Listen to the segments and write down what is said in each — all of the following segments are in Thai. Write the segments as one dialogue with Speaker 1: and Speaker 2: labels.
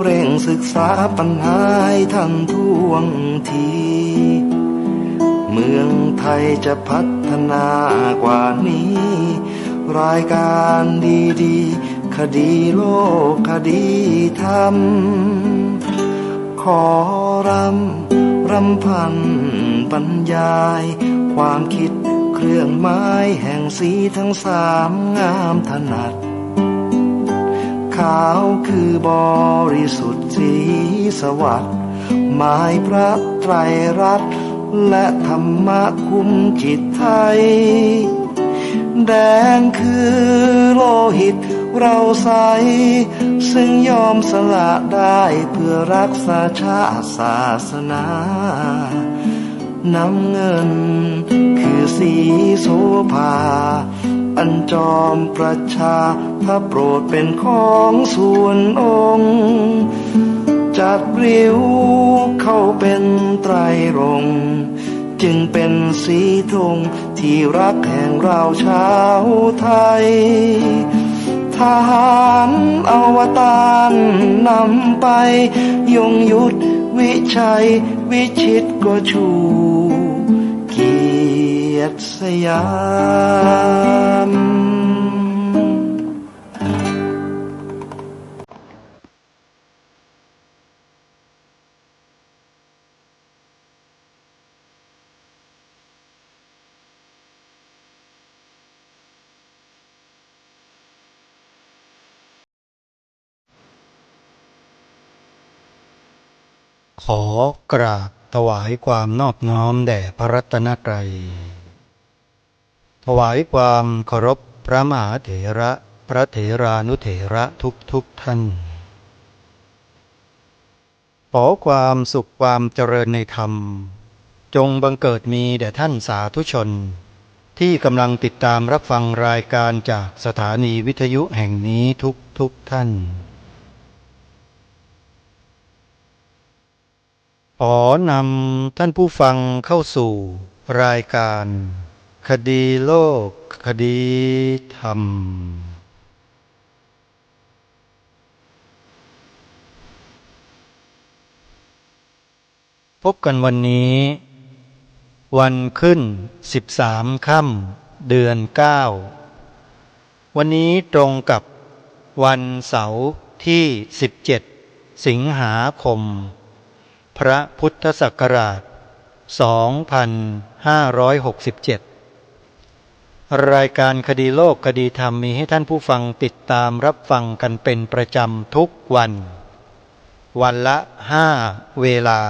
Speaker 1: เร่งศึกษาปัญหาให้ทันท่วงทีเมืองไทยจะพัฒนากว่านี้รายการดีๆคดีโลกคดีธรรมขอรำพันบรรยายความคิดเครื่องไม้แห่งสีทั้งสามงามถนัดขาวคือบริสุทธิ์สีสวัสดิ์หมายพระไตรรัตน์และธรรมะคุมจิตไทยแดงคือโลหิตเราใสซึ่งยอมสละได้เพื่อรักษาชาติศาสนาน้ำเงินคือสีโสภาอันจอมประชาพระโปรดเป็นของส่วนองค์จัดริ้วเข้าเป็นไตรรงค์จึงเป็นสีธงที่รักแห่งเราชาวไทยทหารอวตารนำไปยงยุทธวิชัยวิชิตก็ชูเกียรติสยาม
Speaker 2: ขอกราบถวายความนอบน้อมแด่พระรัตนตรัยถวายความเคารพพระมหาเถระพระเถรานุเถระทุกท่านขอความสุขความเจริญในธรรมจงบังเกิดมีแด่ท่านสาธุชนที่กำลังติดตามรับฟังรายการจากสถานีวิทยุแห่งนี้ทุกท่านขอนำท่านผู้ฟังเข้าสู่รายการคดีโลกคดีธรรมพบกันวันนี้วันขึ้น13 ค่ำเดือน 9วันนี้ตรงกับวันเสาร์ที่17 สิงหาคมพระพุทธศักราช 2567 รายการคดีโลกคดีธรรมมีให้ท่านผู้ฟังติดตามรับฟังกันเป็นประจำทุกวันวันละ5 เวลา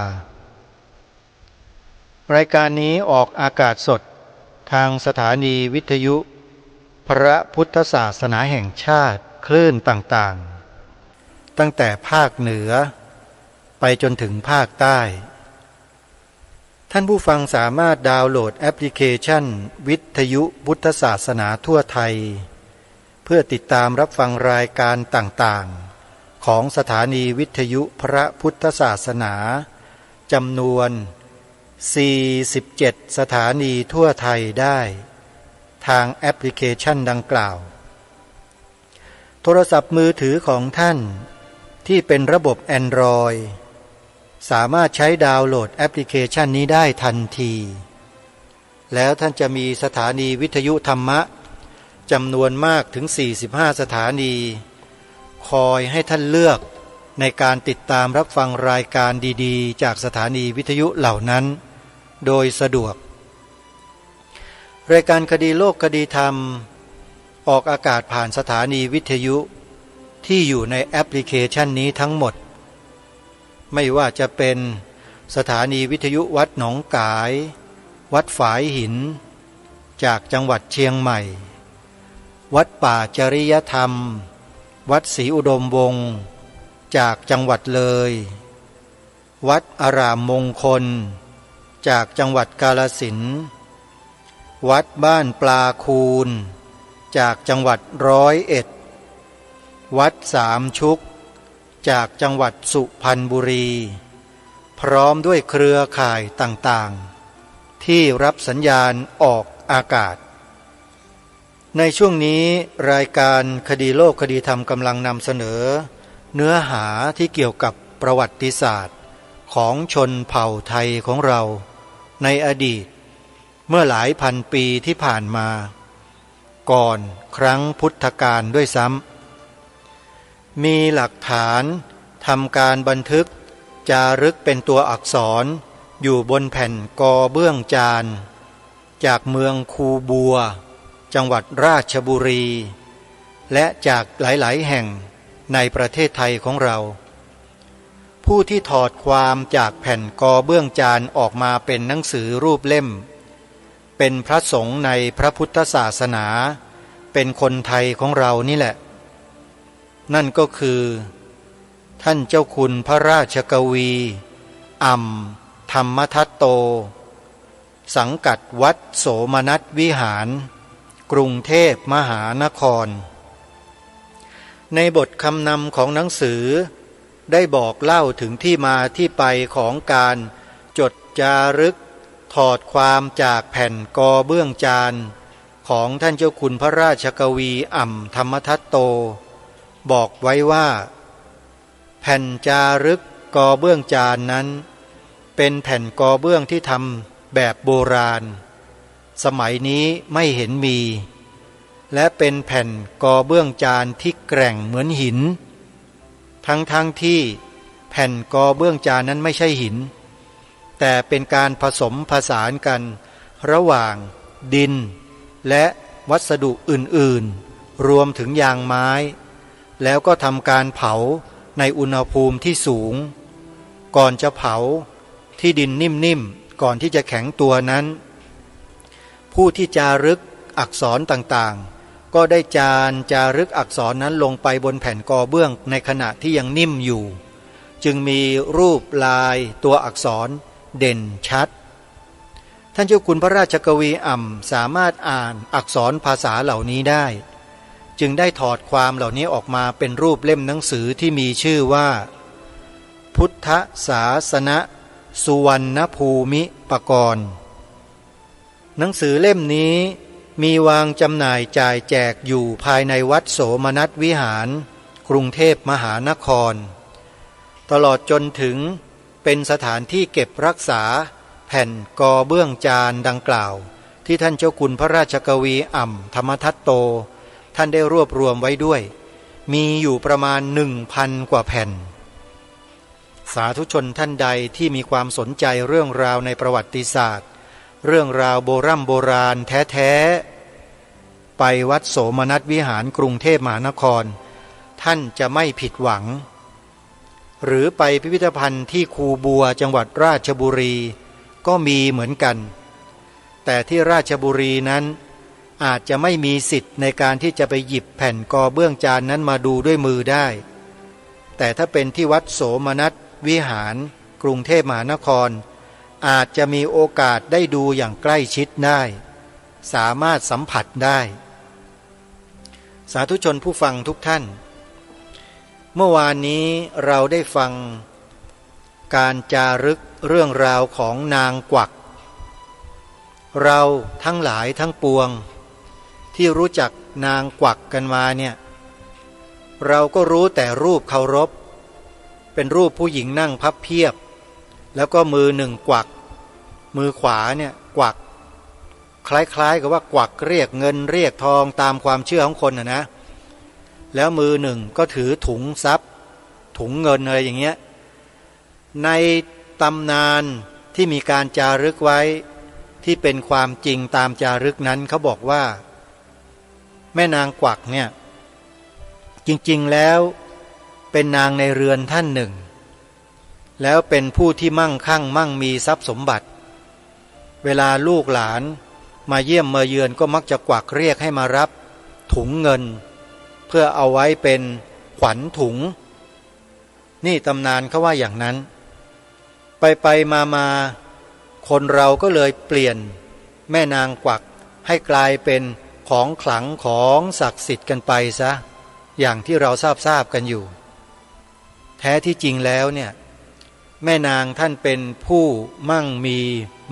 Speaker 2: รายการนี้ออกอากาศสดทางสถานีวิทยุพระพุทธศาสนาแห่งชาติคลื่นต่างๆตั้งแต่ภาคเหนือไปจนถึงภาคใต้ท่านผู้ฟังสามารถดาวน์โหลดแอปพลิเคชันวิทยุพุทธศาสนาทั่วไทยเพื่อติดตามรับฟังรายการต่างๆของสถานีวิทยุพระพุทธศาสนาจำนวน47 สถานีทั่วไทยได้ทางแอปพลิเคชันดังกล่าวโทรศัพท์มือถือของท่านที่เป็นระบบ Android สามารถใช้ดาวน์โหลดแอปพลิเคชันนี้ได้ทันทีแล้วท่านจะมีสถานีวิทยุธรรมะจำนวนมากถึง45 สถานีคอยให้ท่านเลือกในการติดตามรับฟังรายการดีๆจากสถานีวิทยุเหล่านั้นโดยสะดวกรายการคดีโลกคดีธรรมออกอากาศผ่านสถานีวิทยุที่อยู่ในแอปพลิเคชันนี้ทั้งหมดไม่ว่าจะเป็นสถานีวิทยุวัดหนองกายวัดฝายหินจากจังหวัดเชียงใหม่วัดป่าจริยธรรมวัดศรีอุดมวงศ์จากจังหวัดเลยวัดอารามมงคลจากจังหวัดกาฬสินธุ์วัดบ้านปลาคูนจากจังหวัด101วัดสามชุกจากจังหวัดสุพรรณบุรีพร้อมด้วยเครือข่ายต่างๆที่รับสัญญาณออกอากาศในช่วงนี้รายการคดีโลกคดีธรรมกำลังนำเสนอ เนื้อหาที่เกี่ยวกับประวัติศาสตร์ของชนเผ่าไทยของเราในอดีตเมื่อหลายพันปีที่ผ่านมาก่อนครั้งพุทธกาลด้วยซ้ำมีหลักฐานทำการบันทึกจารึกเป็นตัวอักษรอยู่บนแผ่นกอเบื้องจานจากเมืองคูบัวจังหวัดราชบุรีและจากหลายๆแห่งในประเทศไทยของเราผู้ที่ถอดความจากแผ่นกอเบื้องจานออกมาเป็นหนังสือรูปเล่มเป็นพระสงฆ์ในพระพุทธศาสนาเป็นคนไทยของเรานี่แหละนั่นก็คือท่านเจ้าคุณพระราชกวีอ่ำธรรมทัตโตสังกัดวัดโสมนัสวิหารกรุงเทพมหานครในบทคำนำของหนังสือได้บอกเล่าถึงที่มาที่ไปของการจดจารึกถอดความจากแผ่นกอเบื้องจานของท่านเจ้าคุณพระราชกวีอ่ำธรรมทัตโตบอกไว้ว่าแผ่นจารึกกอเบื้องจานนั้นเป็นแผ่นกอเบื้องที่ทำแบบโบราณสมัยนี้ไม่เห็นมีและเป็นแผ่นกอเบื้องจานที่แกร่งเหมือนหินทั้งที่แผ่นกอเบื้องจานนั้นไม่ใช่หินแต่เป็นการผสมผสานกันระหว่างดินและวัสดุอื่นๆรวมถึงยางไม้แล้วก็ทำการเผาในอุณหภูมิที่สูงก่อนจะเผาที่ดินนิ่มๆก่อนที่จะแข็งตัวนั้นผู้ที่จารึกอักษรต่างๆก็ได้จารึกอักษรนั้นลงไปบนแผ่นกอเบื้องในขณะที่ยังนิ่มอยู่จึงมีรูปลายตัวอักษรเด่นชัดท่านเจ้าคุณพระราชกวีอ่ำสามารถอ่านอักษรภาษาเหล่านี้ได้จึงได้ถอดความเหล่านี้ออกมาเป็นรูปเล่มหนังสือที่มีชื่อว่าพุทธศาสนสุวรรณภูมิปกรณ์หนังสือเล่มนี้มีวางจำหน่ายจ่ายแจกอยู่ภายในวัดโสมนัสวิหารกรุงเทพมหานครตลอดจนถึงเป็นสถานที่เก็บรักษาแผ่นกอเบื้องจานดังกล่าวที่ท่านเจ้าคุณพระราชกวีอ่ำธรรมทัตโตท่านได้รวบรวมไว้ด้วยมีอยู่ประมาณ 1,000 กว่าแผ่นสาธุชนท่านใดที่มีความสนใจเรื่องราวในประวัติศาสตร์เรื่องราวโบราณแท้ๆไปวัดโสมนัสวิหารกรุงเทพมหานครท่านจะไม่ผิดหวังหรือไปพิพิธภัณฑ์ที่คูบัวจังหวัดราชบุรีก็มีเหมือนกันแต่ที่ราชบุรีนั้นอาจจะไม่มีสิทธิ์ในการที่จะไปหยิบแผ่นกอเบื้องจานนั้นมาดูด้วยมือได้แต่ถ้าเป็นที่วัดโสมนัสวิหารกรุงเทพมหานครอาจจะมีโอกาสได้ดูอย่างใกล้ชิดได้สามารถสัมผัสได้สาธุชนผู้ฟังทุกท่านเมื่อวานนี้เราได้ฟังการจารึกเรื่องราวของนางกวักเราทั้งหลายทั้งปวงที่รู้จักนางกวักกันมาเนี่ยเราก็รู้แต่รูปเคารพเป็นรูปผู้หญิงนั่งพับเพียบแล้วก็มือหนึ่งกวักมือขวาเนี่ยกวักคล้ายๆกับว่ากวักเรียกเงินเรียกทองตามความเชื่อของคนนะแล้วมือหนึ่งก็ถือถุงทรัพย์ถุงเงินอะไรอย่างเงี้ยในตำนานที่มีการจารึกไว้ที่เป็นความจริงตามจารึกนั้นเขาบอกว่าแม่นางกวักเนี่ยจริงๆแล้วเป็นนางในเรือนท่านหนึ่งแล้วเป็นผู้ที่มั่งคั่งมั่งมีทรัพย์สมบัติเวลาลูกหลานมาเยี่ยมมาเยือนก็มักจะกวักเรียกให้มารับถุงเงินเพื่อเอาไว้เป็นขวัญถุงนี่ตำนานเขาว่าอย่างนั้นไปมาคนเราก็เลยเปลี่ยนแม่นางกวักให้กลายเป็นของขลังของศักดิ์สิทธิ์กันไปซะอย่างที่เราทราบกันอยู่แท้ที่จริงแล้วเนี่ยแม่นางท่านเป็นผู้มั่งมี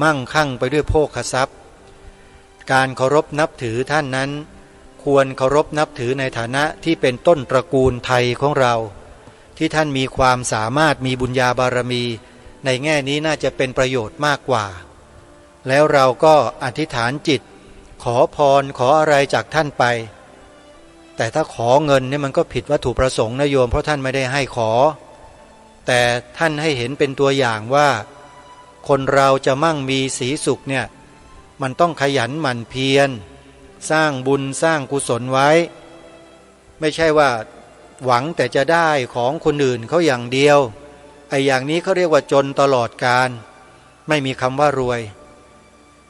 Speaker 2: มั่งคั่งไปด้วยโภคทรัพย์การเคารพนับถือท่านนั้นควรเคารพนับถือในฐานะที่เป็นต้นตระกูลไทยของเรา ที่ท่านมีความสามารถมีบุญญาบารมีในแง่นี้น่าจะเป็นประโยชน์มากกว่าแล้วเราก็อธิษฐานจิตขอพรขออะไรจากท่านไปแต่ถ้าขอเงินเนี่ยมันก็ผิดวัตถุประสงค์นะโยมเพราะท่านไม่ได้ให้ขอแต่ท่านให้เห็นเป็นตัวอย่างว่าคนเราจะมั่งมีสีสุขเนี่ยมันต้องขยันหมั่นเพียรสร้างบุญสร้างกุศลไว้ไม่ใช่ว่าหวังแต่จะได้ของคนอื่นเขาอย่างเดียวไอ้อย่างนี้เขาเรียกว่าจนตลอดกาลไม่มีคำว่ารวย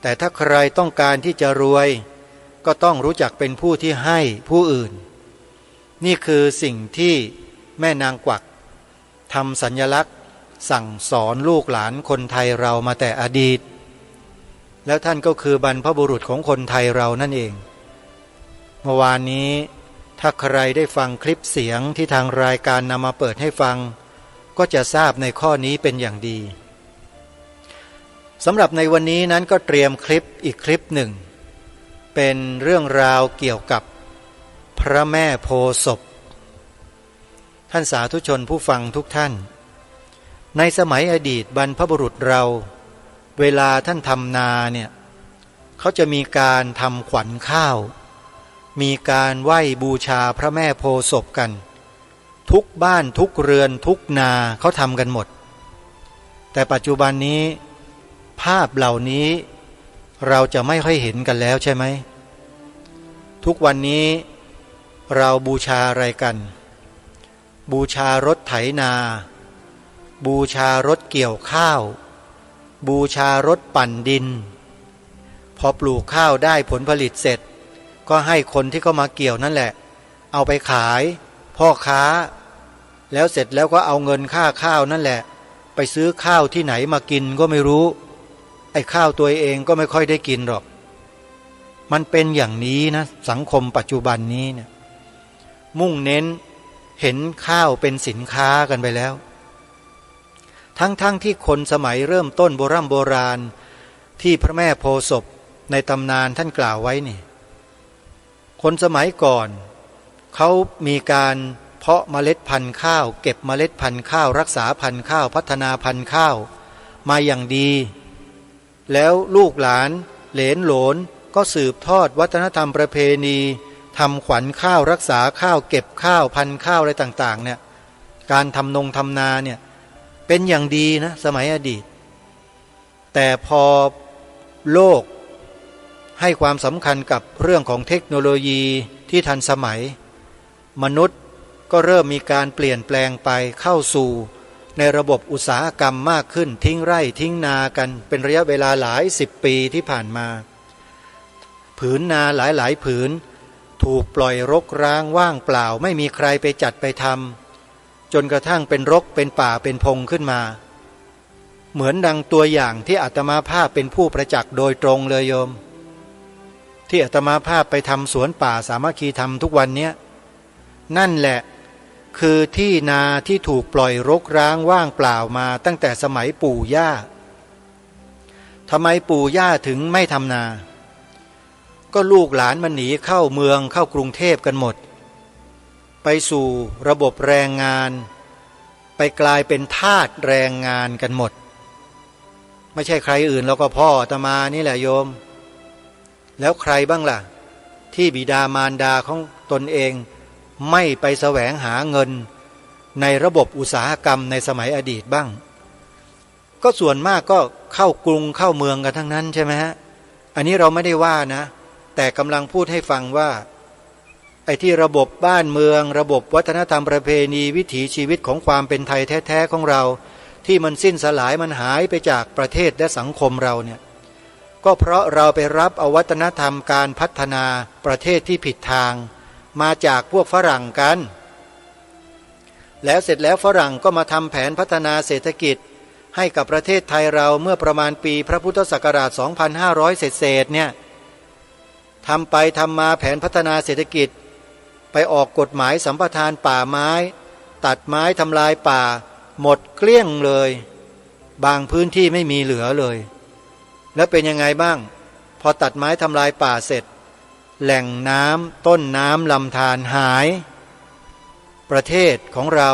Speaker 2: แต่ถ้าใครต้องการที่จะรวยก็ต้องรู้จักเป็นผู้ที่ให้ผู้อื่นนี่คือสิ่งที่แม่นางกวักทำสัญลักษณ์สั่งสอนลูกหลานคนไทยเรามาแต่อดีตแล้วท่านก็คือบรรพบุรุษของคนไทยเรานั่นเองเมื่อวานนี้ถ้าใครได้ฟังคลิปเสียงที่ทางรายการนำมาเปิดให้ฟังก็จะทราบในข้อนี้เป็นอย่างดีสำหรับในวันนี้นั้นก็เตรียมคลิปอีกคลิปหนึ่งเป็นเรื่องราวเกี่ยวกับพระแม่โพธิ์ศพท่านสาธุชนผู้ฟังทุกท่านในสมัยอดีตบรรพบุรุษเราเวลาท่านทำนาเนี่ยเขาจะมีการทำขวัญข้าวมีการไหว้บูชาพระแม่โพธิ์ศพกันทุกบ้านทุกเรือนทุกนาเขาทำกันหมดแต่ปัจจุบันนี้ภาพเหล่านี้เราจะไม่ค่อยเห็นกันแล้วใช่ไหมทุกวันนี้เราบูชาอะไรกันบูชารถไถนาบูชารถเกี่ยวข้าวบูชารถปั่นดินพอปลูกข้าวได้ผลผลิตเสร็จก็ให้คนที่เขามาเกี่ยวนั่นแหละเอาไปขายพ่อค้าแล้วเสร็จแล้วก็เอาเงินค่าข้าวนั่นแหละไปซื้อข้าวที่ไหนมากินก็ไม่รู้ไอ้ข้าวตัวเองก็ไม่ค่อยได้กินหรอกมันเป็นอย่างนี้นะสังคมปัจจุบันนี้เนี่ยมุ่งเน้นเห็นข้าวเป็นสินค้ากันไปแล้วทั้งที่คนสมัยเริ่มต้นโบราณที่พระแม่โพธิ์ศพในตำนานท่านกล่าวไว้นี่คนสมัยก่อนเขามีการเพาะเมล็ดพันธุ์ข้าวเก็บเมล็ดพันธุ์ข้าวรักษาพันธุ์ข้าวพัฒนาพันธุ์ข้าวมาอย่างดีแล้วลูกหลานเหลนโหลนก็สืบทอดวัฒนธรรมประเพณีทำขวัญข้าวรักษาข้าวเก็บข้าวพันธุ์ข้าวอะไรต่างๆเนี่ยการทำนาเนี่ยเป็นอย่างดีนะสมัยอดีตแต่พอโลกให้ความสำคัญกับเรื่องของเทคโนโลยีที่ทันสมัยมนุษย์ก็เริ่มมีการเปลี่ยนแปลงไปเข้าสู่ในระบบอุตสาหกรรมมากขึ้นทิ้งไร่ทิ้งนากันเป็นระยะเวลาหลาย10 ปีที่ผ่านมาผืนนาหลายผืนถูกปล่อยรกร้างว่างเปล่าไม่มีใครไปจัดไปทำจนกระทั่งเป็นรกเป็นป่าเป็นพงขึ้นมาเหมือนดังตัวอย่างที่อาตมาภาพเป็นผู้ประจักษ์โดยตรงเลยโยมที่อาตมาภาพไปทำสวนป่าสามัคคีธรรมทุกวันเนี้ยนั่นแหละคือที่นาที่ถูกปล่อยรกร้างว่างเปล่ามาตั้งแต่สมัยปู่ย่าทำไมปู่ย่าถึงไม่ทำนาก็ลูกหลานมันหนีเข้าเมืองเข้ากรุงเทพกันหมดไปสู่ระบบแรงงานไปกลายเป็นทาสแรงงานกันหมดไม่ใช่ใครอื่นแล้วก็พ่ออาตมานี่แหละโยมแล้วใครบ้างล่ะที่บิดามารดาของตนเองไม่ไปแสวงหาเงินในระบบอุตสาหกรรมในสมัยอดีตบ้างก็ส่วนมากก็เข้ากรุงเข้าเมืองกันทั้งนั้นใช่ไหมฮะอันนี้เราไม่ได้ว่านะแต่กำลังพูดให้ฟังว่าไอ้ที่ระบบบ้านเมืองระบบวัฒนธรรมประเพณีวิถีชีวิตของความเป็นไทยแท้ๆของเราที่มันสิ้นสลายมันหายไปจากประเทศและสังคมเราเนี่ยก็เพราะเราไปรับเอาวัฒนธรรมการพัฒนาประเทศที่ผิดทางมาจากพวกฝรั่งกันแล้วเสร็จแล้วฝรั่งก็มาทำแผนพัฒนาเศรษฐกิจให้กับประเทศไทยเราเมื่อประมาณปีพระพุทธศักราช 2500 เศษเนี่ยทำไปทำมาแผนพัฒนาเศรษฐกิจไปออกกฎหมายสัมปทานป่าไม้ตัดไม้ทำลายป่าหมดเกลี้ยงเลยบางพื้นที่ไม่มีเหลือเลยแล้วเป็นยังไงบ้างพอตัดไม้ทำลายป่าเสร็จแหล่งน้ำต้นน้ำลำธารหายประเทศของเรา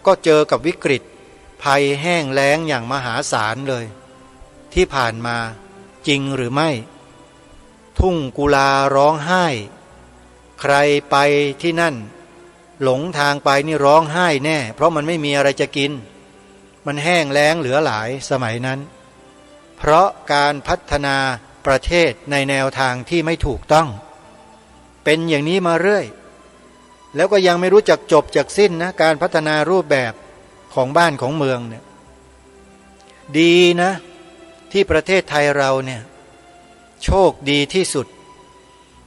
Speaker 2: ก็เจอกับวิกฤตภัยแห้งแล้งอย่างมหาศาลเลยที่ผ่านมาจริงหรือไม่ทุ่งกุลาร้องไห้ใครไปที่นั่นหลงทางไปนี่ร้องไห้แน่เพราะมันไม่มีอะไรจะกินมันแห้งแล้งเหลือหลายสมัยนั้นเพราะการพัฒนาประเทศในแนวทางที่ไม่ถูกต้องเป็นอย่างนี้มาเรื่อยแล้วก็ยังไม่รู้จักจบจักสิ้นนะการพัฒนารูปแบบของบ้านของเมืองเนี่ยดีนะที่ประเทศไทยเราเนี่ยโชคดีที่สุด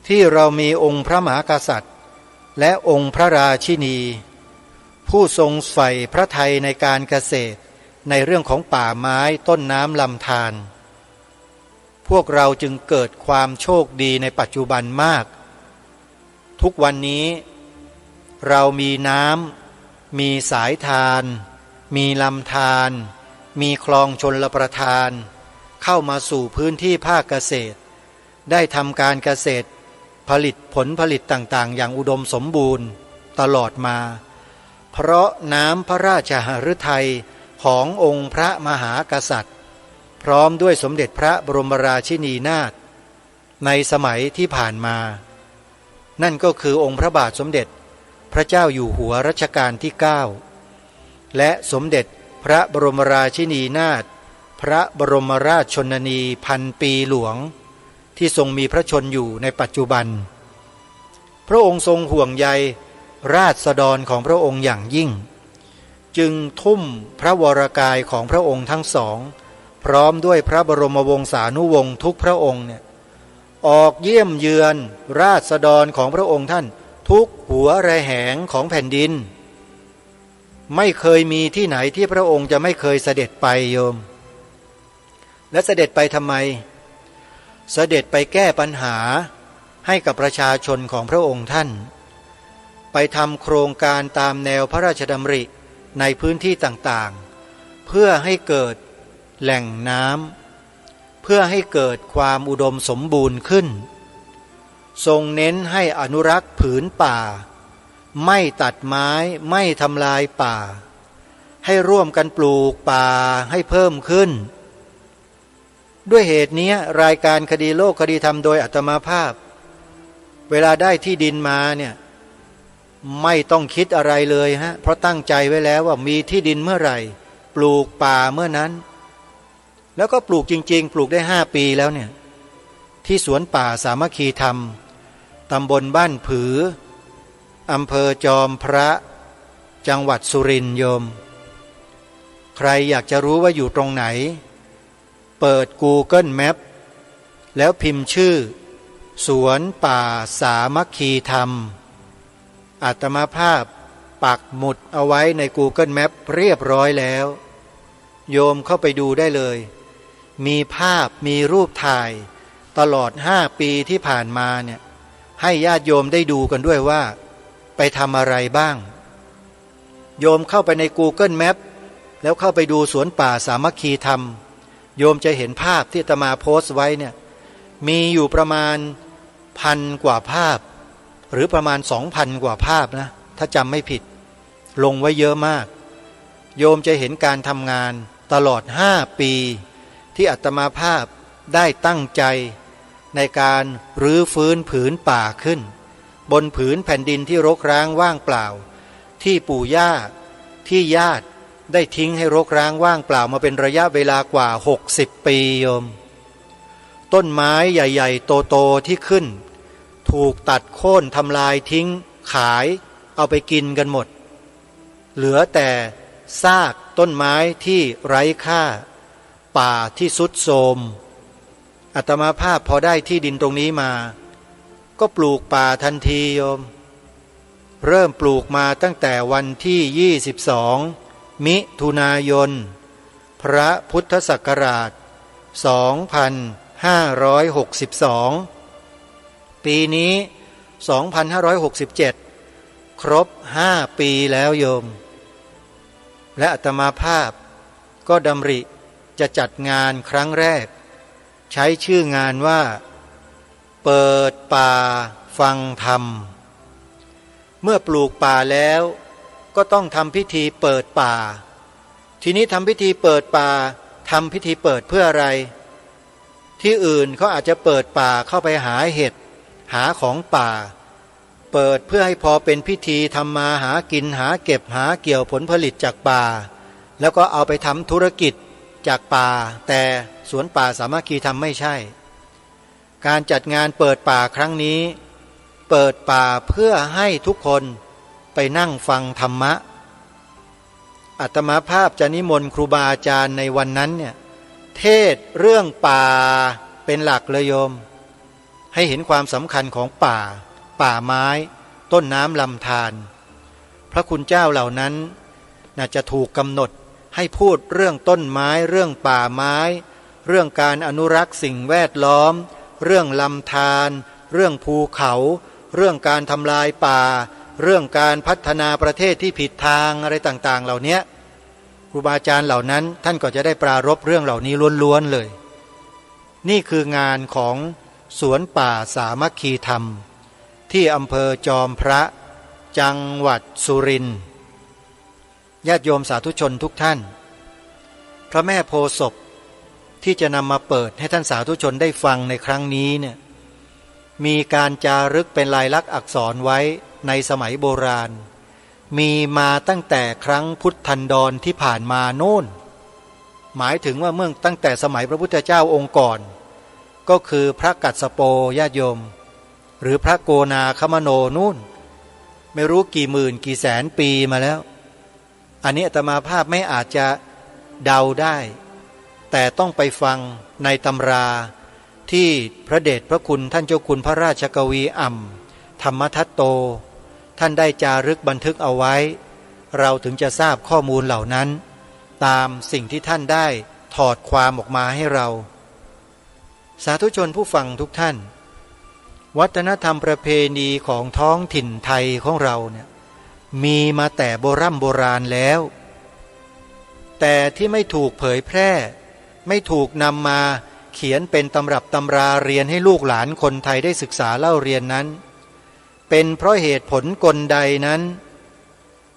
Speaker 2: ที่เรามีองค์พระมหากษัตริย์และองค์พระราชินีผู้ทรงใฝ่พระทัยในการเกษตรในเรื่องของป่าไม้ต้นน้ำลำธารพวกเราจึงเกิดความโชคดีในปัจจุบันมากทุกวันนี้เรามีน้ำมีสายทานมีลำธารมีคลองชลประทานเข้ามาสู่พื้นที่ภาคเกษตรได้ทำการเกษตรผลิตผลผลิตต่างๆอย่างอุดมสมบูรณ์ตลอดมาเพราะน้ำพระราชหฤทัยขององค์พระมหากษัตริย์พร้อมด้วยสมเด็จพระบรมราชินีนาถในสมัยที่ผ่านมานั่นก็คือองค์พระบาทสมเด็จพระเจ้าอยู่หัวรัชกาลที่9และสมเด็จพระบรมราชินีนาถพระบรมราชชนนีพันปีหลวงที่ทรงมีพระชนอยู่ในปัจจุบันพระองค์ทรงห่วงใยราษฎรของพระองค์อย่างยิ่งจึงทุ่มพระวรกายของพระองค์ทั้งสองพร้อมด้วยพระบรมวงศานุวงศ์ทุกพระองค์เนี่ยออกเยี่ยมเยือนราษฎรของพระองค์ท่านทุกหัวระแหงของแผ่นดินไม่เคยมีที่ไหนที่พระองค์จะไม่เคยเสด็จไปโยมและเสด็จไปทำไมเสด็จไปแก้ปัญหาให้กับประชาชนของพระองค์ท่านไปทำโครงการตามแนวพระราชดำริในพื้นที่ต่างๆเพื่อให้เกิดแหล่งน้ำเพื่อให้เกิดความอุดมสมบูรณ์ขึ้นทรงเน้นให้อนุรักษ์ผืนป่าไม่ตัดไม้ไม่ทำลายป่าให้ร่วมกันปลูกป่าให้เพิ่มขึ้นด้วยเหตุนี้รายการคดีโลกคดีธรรมโดยอาตมาภาพเวลาได้ที่ดินมาเนี่ยไม่ต้องคิดอะไรเลยฮะเพราะตั้งใจไว้แล้วว่ามีที่ดินเมื่อไหร่ปลูกป่าเมื่อนั้นแล้วก็ปลูกจริงๆปลูกได้5 ปีแล้วเนี่ยที่สวนป่าสามัคคีธรรมตำบลบ้านผืออำเภอจอมพระจังหวัดสุรินทร์โยมใครอยากจะรู้ว่าอยู่ตรงไหนเปิด Google Map แล้วพิมพ์ชื่อสวนป่าสามัคคีธรรมอาตมาภาพปักหมุดเอาไว้ใน Google Map เรียบร้อยแล้วโยมเข้าไปดูได้เลยมีภาพมีรูปถ่ายตลอด5 ปีที่ผ่านมาเนี่ยให้ญาติโยมได้ดูกันด้วยว่าไปทำอะไรบ้างโยมเข้าไปใน Google Map แล้วเข้าไปดูสวนป่าสามัคคีธรรมโยมจะเห็นภาพที่อาตมาโพสต์ไว้เนี่ยมีอยู่ประมาณ1,000 กว่าภาพหรือประมาณ 2,000 กว่าภาพนะถ้าจำไม่ผิดลงไว้เยอะมากโยมจะเห็นการทำงานตลอด5 ปีที่อาตมาภาพได้ตั้งใจในการรื้อฟื้นผืนป่าขึ้นบนผืนแผ่นดินที่รกร้างว่างเปล่าที่ปู่ย่าที่ญาติได้ทิ้งให้รกร้างว่างเปล่ามาเป็นระยะเวลากว่า60 ปีโยมต้นไม้ใหญ่ๆโตๆที่ขึ้นถูกตัดโค่นทำลายทิ้งขายเอาไปกินกันหมดเหลือแต่ซากต้นไม้ที่ไร้ค่าป่าที่ทรุดโทรมอาตมาภาพพอได้ที่ดินตรงนี้มาก็ปลูกป่าทันทีโยมเริ่มปลูกมาตั้งแต่วันที่22 มิถุนายนพระพุทธศักราช2562ปีนี้ 2567 ครบ5 ปีแล้วโยมและอาตมาภาพก็ดำริจะจัดงานครั้งแรกใช้ชื่องานว่าเปิดป่าฟังธรรมเมื่อปลูกป่าแล้วก็ ก็ต้องทำพิธีเปิดป่าทีนี้ทำพิธีเปิดป่าทำพิธีเปิดเพื่ออะไรที่อื่นเขาอาจจะเปิดป่าเข้าไปหาเห็ดหาของป่าเปิดเพื่อให้พอเป็นพิธีทำมาหากินหาเก็บหาเกี่ยวผลผลิตจากป่าแล้วก็เอาไปทำธุรกิจจากป่าแต่สวนป่าสามัคคีธรรมไม่ใช่การจัดงานเปิดป่าครั้งนี้เปิดป่าเพื่อให้ทุกคนไปนั่งฟังธรรมะอาตมาภาพจะนิมนต์ครูบาอาจารย์ในวันนั้นเนี่ยเทศเรื่องป่าเป็นหลักเลยโยมให้เห็นความสำคัญของป่าป่าไม้ต้นน้ำลำธารพระคุณเจ้าเหล่านั้นน่าจะถูกกำหนดให้พูดเรื่องต้นไม้เรื่องป่าไม้เรื่องการอนุรักษ์สิ่งแวดล้อมเรื่องลำธารเรื่องภูเขาเรื่องการทำลายป่าเรื่องการพัฒนาประเทศที่ผิดทางอะไรต่างๆเหล่านี้ครูบาอาจารย์เหล่านั้นท่านก็จะได้ปรารภเรื่องเหล่านี้ล้วนๆเลยนี่คืองานของสวนป่าสามัคคีธรรมที่อำเภอจอมพระจังหวัดสุรินทร์ญาติโยมสาธุชนทุกท่านพระแม่โพธิ์ศพที่จะนำมาเปิดให้ท่านสาธุชนได้ฟังในครั้งนี้เนี่ยมีการจารึกเป็นลายลักษณ์อักษรไว้ในสมัยโบราณมีมาตั้งแต่ครั้งพุทธันดรที่ผ่านมาโน่นหมายถึงว่าเมื่อตั้งแต่สมัยพระพุทธเจ้าองค์ก่อนก็คือพระกัสสโปญาติโยมหรือพระโกนาคมโนนู่นไม่รู้กี่หมื่นกี่แสนปีมาแล้วอันนี้อาตมาภาพไม่อาจจะเดาได้แต่ต้องไปฟังในตำราที่พระเดชพระคุณท่านเจ้าคุณพระราชกวีอ่ำธรรมทัตโตท่านได้จารึกบันทึกเอาไว้เราถึงจะทราบข้อมูลเหล่านั้นตามสิ่งที่ท่านได้ถอดความออกมาให้เราสาธุชนผู้ฟังทุกท่านวัฒนธรรมประเพณีของท้องถิ่นไทยของเราเนี่ยมีมาแต่โบราณแล้วแต่ที่ไม่ถูกเผยแพร่ไม่ถูกนำมาเขียนเป็นตำรับตำราเรียนให้ลูกหลานคนไทยได้ศึกษาเล่าเรียนนั้นเป็นเพราะเหตุผลกลใดนั้น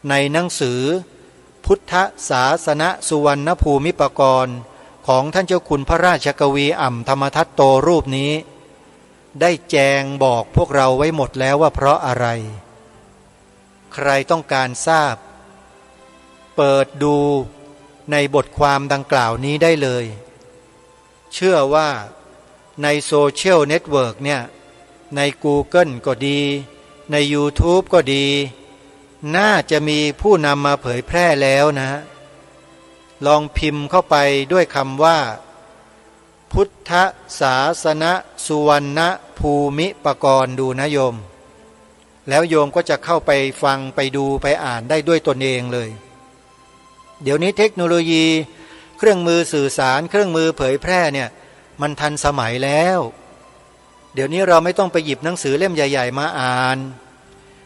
Speaker 2: ในหนังสือพุทธศาสนสุวรรณภูมิปกรณ์ของท่านเจ้าคุณพระราชกวีอ่ำธรรมทัตโตรูปนี้ได้แจงบอกพวกเราไว้หมดแล้วว่าเพราะอะไรใครต้องการทราบเปิดดูในบทความดังกล่าวนี้ได้เลยเชื่อว่าในโซเชียลเน็ตเวิร์กเนี่ยใน Google ก็ดีใน YouTube ก็ดีน่าจะมีผู้นำมาเผยแพร่แล้วนะลองพิมพ์เข้าไปด้วยคำว่าพุทธศาสนสุวรรณภูมิปกรณ์ดูนะโยมแล้วโยมก็จะเข้าไปฟังไปดูไปอ่านได้ด้วยตนเองเลยเดี๋ยวนี้เทคโนโลยีเครื่องมือสื่อสารเครื่องมือเผยแพร่เนี่ยมันทันสมัยแล้วเดี๋ยวนี้เราไม่ต้องไปหยิบหนังสือเล่มใหญ่ๆมาอ่าน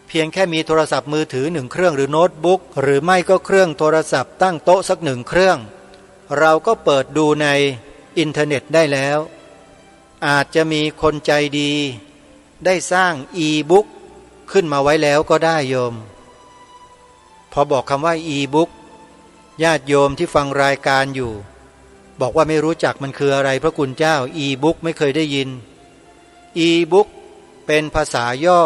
Speaker 2: เพียงแค่มีโทรศัพท์มือถือ1เครื่องหรือโน้ตบุ๊กหรือไม่ก็เครื่องโทรศัพท์ตั้งโต๊ะสัก1เครื่องเราก็เปิดดูในอินเทอร์เน็ตได้แล้วอาจจะมีคนใจดีได้สร้างอีบุ๊กขึ้นมาไว้แล้วก็ได้โยมพอบอกคำว่าอีบุ๊กญาติโยมที่ฟังรายการอยู่บอกว่าไม่รู้จักมันคืออะไรพระคุณเจ้าอีบุ๊กไม่เคยได้ยินอีบุ๊กเป็นภาษาย่อ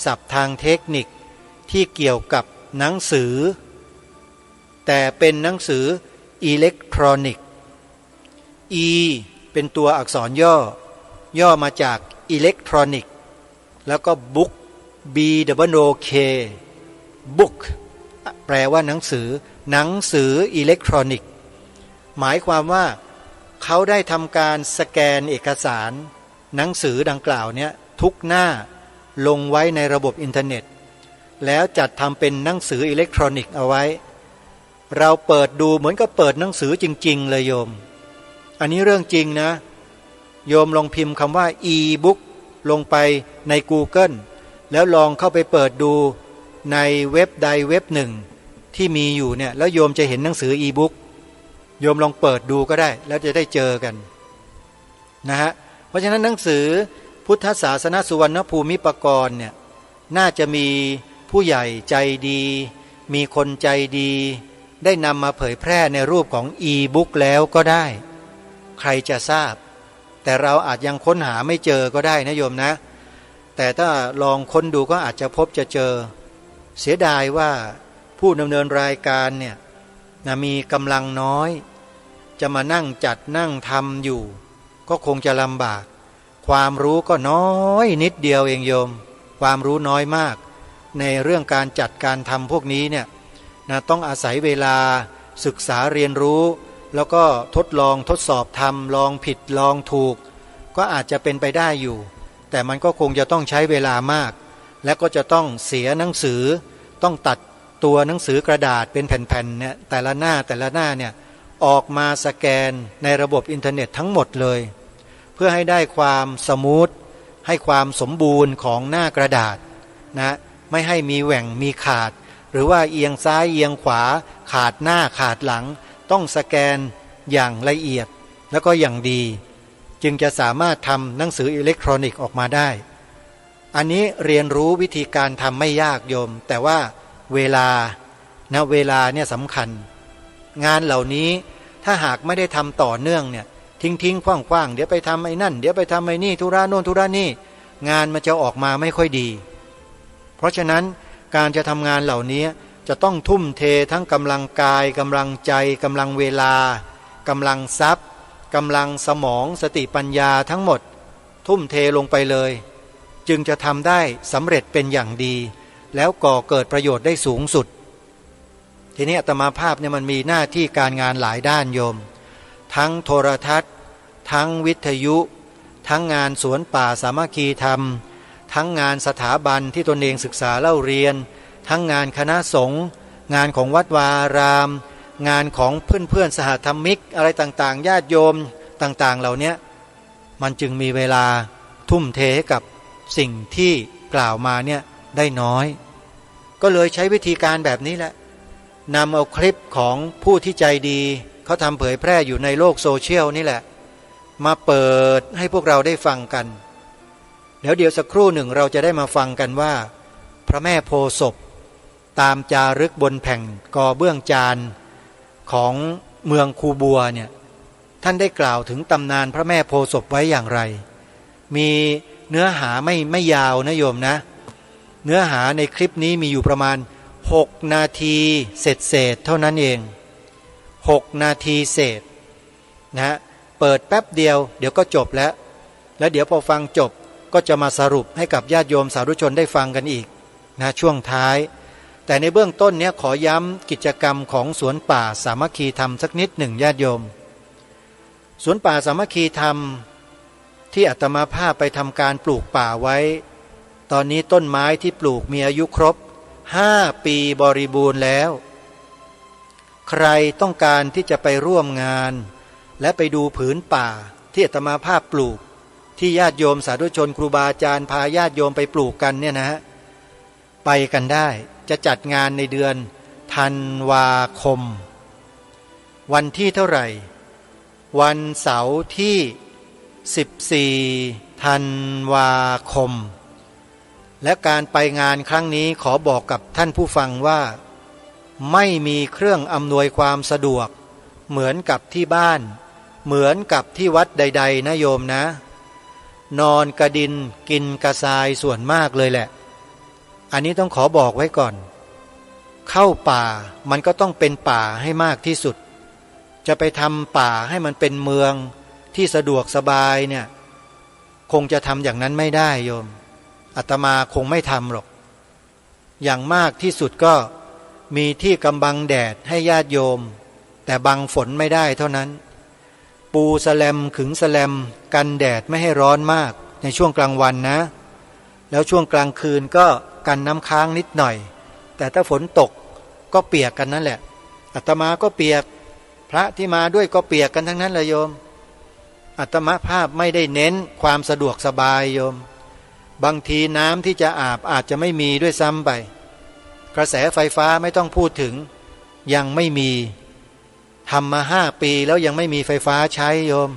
Speaker 2: ศัพท์ทางเทคนิคที่เกี่ยวกับหนังสือแต่เป็นหนังสืออิเล็กทรอนิกส์ E เป็นตัวอักษรย่อมาจากอิเล็กทรอนิกส์แล้วก็บุ๊ก BWOK บุ๊กแปลว่าหนังสืออิเล็กทรอนิกส์หมายความว่าเขาได้ทำการสแกนเอกสารหนังสือดังกล่าวเนี่ยทุกหน้าลงไว้ในระบบอินเทอร์เน็ตแล้วจัดทำเป็นหนังสืออิเล็กทรอนิกส์เอาไว้เราเปิดดูเหมือนกับเปิดหนังสือจริงๆเลยโยมอันนี้เรื่องจริงนะโยมลองพิมพ์คำว่า e-book ลงไปใน Google แล้วลองเข้าไปเปิดดูในเว็บใดเว็บหนึ่งที่มีอยู่เนี่ยแล้วโยมจะเห็นหนังสือ e-book โยมลองเปิดดูก็ได้แล้วจะได้เจอกันนะฮะเพราะฉะนั้นหนังสือพุทธศาสนสุวรรณภูมิปกรณ์เนี่ยน่าจะมีผู้ใหญ่ใจดี มีคนใจดีได้นำมาเผยแพร่ในรูปของอีบุ๊กแล้วก็ได้ใครจะทราบแต่เราอาจยังค้นหาไม่เจอก็ได้นะโยมนะแต่ถ้าลองค้นดูก็อาจจะพบจะเจอเสียดายว่าผู้ดำเนินรายการเนี่ยมีกำลังน้อยจะมานั่งจัดนั่งทำอยู่ก็คงจะลำบากความรู้ก็น้อยนิดเดียวเองโยมความรู้น้อยมากในเรื่องการจัดการทำพวกนี้เนี่ยต้องอาศัยเวลาศึกษาเรียนรู้แล้วก็ทดลองทดสอบทำลองผิดลองถูกก็อาจจะเป็นไปได้อยู่แต่มันก็คงจะต้องใช้เวลามากและก็จะต้องเสียหนังสือต้องตัดตัวหนังสือกระดาษเป็นแผ่นๆเนี่ยแต่ละหน้าเนี่ยออกมาสแกนในระบบอินเทอร์เน็ตทั้งหมดเลยเพื่อให้ได้ความสมูทให้ความสมบูรณ์ของหน้ากระดาษนะไม่ให้มีแหว่งมีขาดหรือว่าเอียงซ้ายเอียงขวาขาดหน้าขาดหลังต้องสแกนอย่างละเอียดแล้วก็อย่างดีจึงจะสามารถทำหนังสืออิเล็กทรอนิกส์ออกมาได้อันนี้เรียนรู้วิธีการทำไม่ยากโยมแต่ว่าเวลาเนี่ยสำคัญงานเหล่านี้ถ้าหากไม่ได้ทำต่อเนื่องเนี่ยทิ้งคว่างเดี๋ยวไปทำไอ้นั่นเดี๋ยวไปทำไอ้นี่ธุระโน่นธุระนี่งานมันจะออกมาไม่ค่อยดีเพราะฉะนั้นการจะทำงานเหล่านี้จะต้องทุ่มเททั้งกำลังกายกำลังใจกำลังเวลากำลังทรัพย์กำลังสมองสติปัญญาทั้งหมดทุ่มเทลงไปเลยจึงจะทำได้สำเร็จเป็นอย่างดีแล้วก่อเกิดประโยชน์ได้สูงสุดทีนี้อาตมาภาพเนี่ยมันมีหน้าที่การงานหลายด้านโยมทั้งโทรทัศน์ทั้งวิทยุทั้งงานสวนป่าสามัคคีธรรมทั้งงานสถาบันที่ตนเองศึกษาเล่าเรียนทั้งงานคณะสงฆ์งานของวัดวาอารามงานของเพื่อนสหธรรมิกอะไรต่างๆญาติโยมต่างๆเหล่านี้มันจึงมีเวลาทุ่มเทให้กับสิ่งที่กล่าวมาเนี่ยได้น้อยก็เลยใช้วิธีการแบบนี้แหละนำเอาคลิปของผู้ที่ใจดีเขาทำเผยแพร่อยู่ในโลกโซเชียลนี่แหละมาเปิดให้พวกเราได้ฟังกันเดี๋ยวสักครู่หนึ่งเราจะได้มาฟังกันว่าพระแม่โพธิ์ศพตามจารึกบนแผ่นกอเบื้องจานของเมืองคูบัวเนี่ยท่านได้กล่าวถึงตำนานพระแม่โพธิ์ศพไว้อย่างไรมีเนื้อหาไม่ยาวนะโยมนะเนื้อหาในคลิปนี้มีอยู่ประมาณ6 นาทีเศษเท่านั้นเอง6 นาทีเศษนะเปิดแป๊บเดียวเดี๋ยวก็จบแล้วเดี๋ยวพอฟังจบก็จะมาสรุปให้กับญาติโยมสาธุชนได้ฟังกันอีกนะช่วงท้ายแต่ในเบื้องต้นเนี้ยขอย้ำกิจกรรมของสวนป่าสามัคคีธรรมสักนิดหนึ่งญาติโยมสวนป่าสามัคคีธรรมที่อาตมาภาพไปทำการปลูกป่าไว้ตอนนี้ต้นไม้ที่ปลูกมีอายุครบ5 ปีบริบูรณ์แล้วใครต้องการที่จะไปร่วมงานและไปดูผืนป่าที่อาตมาภาพปลูกที่ญาติโยมสาธุชนครูบาอาจารย์พาญาติโยมไปปลูกกันเนี่ยนะฮะไปกันได้จะจัดงานในเดือนธันวาคมวันที่เท่าไหร่วันเสาร์ที่14 ธันวาคมและการไปงานครั้งนี้ขอบอกกับท่านผู้ฟังว่าไม่มีเครื่องอำนวยความสะดวกเหมือนกับที่บ้านเหมือนกับที่วัดใดๆนะโยมนะนอนกระดินกินกระทรายส่วนมากเลยแหละอันนี้ต้องขอบอกไว้ก่อนเข้าป่ามันก็ต้องเป็นป่าให้มากที่สุดจะไปทำป่าให้มันเป็นเมืองที่สะดวกสบายเนี่ยคงจะทำอย่างนั้นไม่ได้โยมอาตมาคงไม่ทำหรอกอย่างมากที่สุดก็มีที่กำบังแดดให้ญาติโยมแต่บังฝนไม่ได้เท่านั้นปูสแลมขึงสแลมกันแดดไม่ให้ร้อนมากในช่วงกลางวันนะแล้วช่วงกลางคืนก็กันน้ำค้างนิดหน่อยแต่ถ้าฝนตกก็เปียกกันนั่นแหละอาตมาก็เปียกพระที่มาด้วยก็เปียกกันทั้งนั้นเลยโยมอาตมาภาพไม่ได้เน้นความสะดวกสบายโยมบางทีน้ำที่จะอาบอาจจะไม่มีด้วยซ้ำไปกระแสไฟฟ้าไม่ต้องพูดถึงยังไม่มีทำมา5 ปีแล้วยังไม่มีไฟฟ้าใช้โยม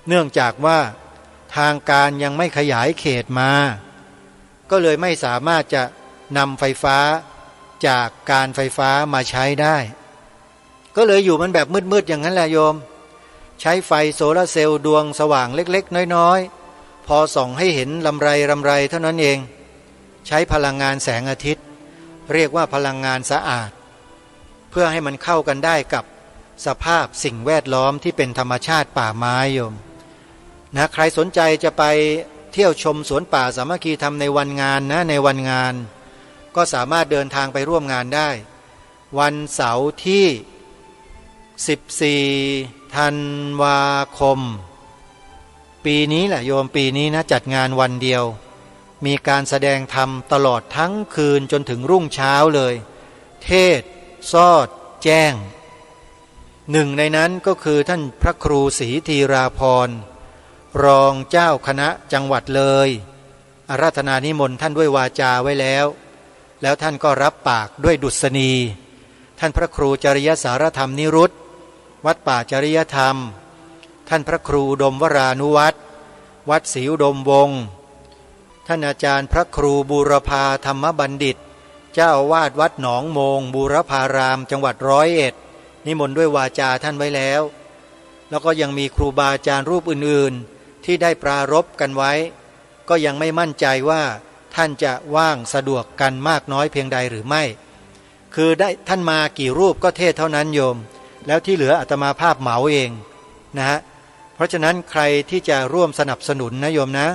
Speaker 2: เนื่องจากว่าทางการยังไม่ขยายเขตมาก็เลยไม่สามารถจะนำไฟฟ้า จากการไฟฟ้ามาใช้ได้ก็เลยอยู่มันแบบมืดๆอย่างนั้นแหละโยมใช้ไฟโซลาร์เซลล์ดวงสว่างเล็กๆน้อยๆพอส่องให้เห็นลำไรเท่านั้นเองใช้พลังงานแสงอาทิตย์เรียกว่าพลังงานสะอาดเพื่อให้มันเข้ากันได้กับสภาพสิ่งแวดล้อมที่เป็นธรรมชาติป่าไม้โยมนะใครสนใจจะไปเที่ยวชมสวนป่าสามัคคีธรรมในวันงานนะในวันงานก็สามารถเดินทางไปร่วมงานได้วันเสาร์ที่14ธันวาคมปีนี้แหละโยมปีนี้นะจัดงานวันเดียวมีการแสดงธรรมตลอดทั้งคืนจนถึงรุ่งเช้าเลยเทศน์สอดแจ้งหนึ่งในนั้นก็คือท่านพระครูศรีธีราภรณ์รองเจ้าคณะจังหวัดเลยอาราธนานิมนต์ท่านด้วยวาจาไว้แล้วท่านก็รับปากด้วยดุษณีท่านพระครูจริยสารธรรมนิรุตวัดป่าจริยธรรมท่านพระครูอุดมวรานุวัตรวัดศรีอุดมวงศ์ท่านอาจารย์พระครูบูรพาธรรมบัณฑิตเจ้าอาวาสวัดหนองโมงบูรพารามจังหวัด101นิมนต์ด้วยวาจาท่านไว้แล้วก็ยังมีครูบาอาจารย์รูปอื่นๆที่ได้ปรารภกันไว้ก็ยังไม่มั่นใจว่าท่านจะว่างสะดวกกันมากน้อยเพียงใดหรือไม่คือได้ท่านมากี่รูปก็เทศเท่านั้นโยมแล้วที่เหลืออาตมาภาพเหมาเองนะฮะเพราะฉะนั้นใครที่จะร่วมสนับสนุนนะโยมนะ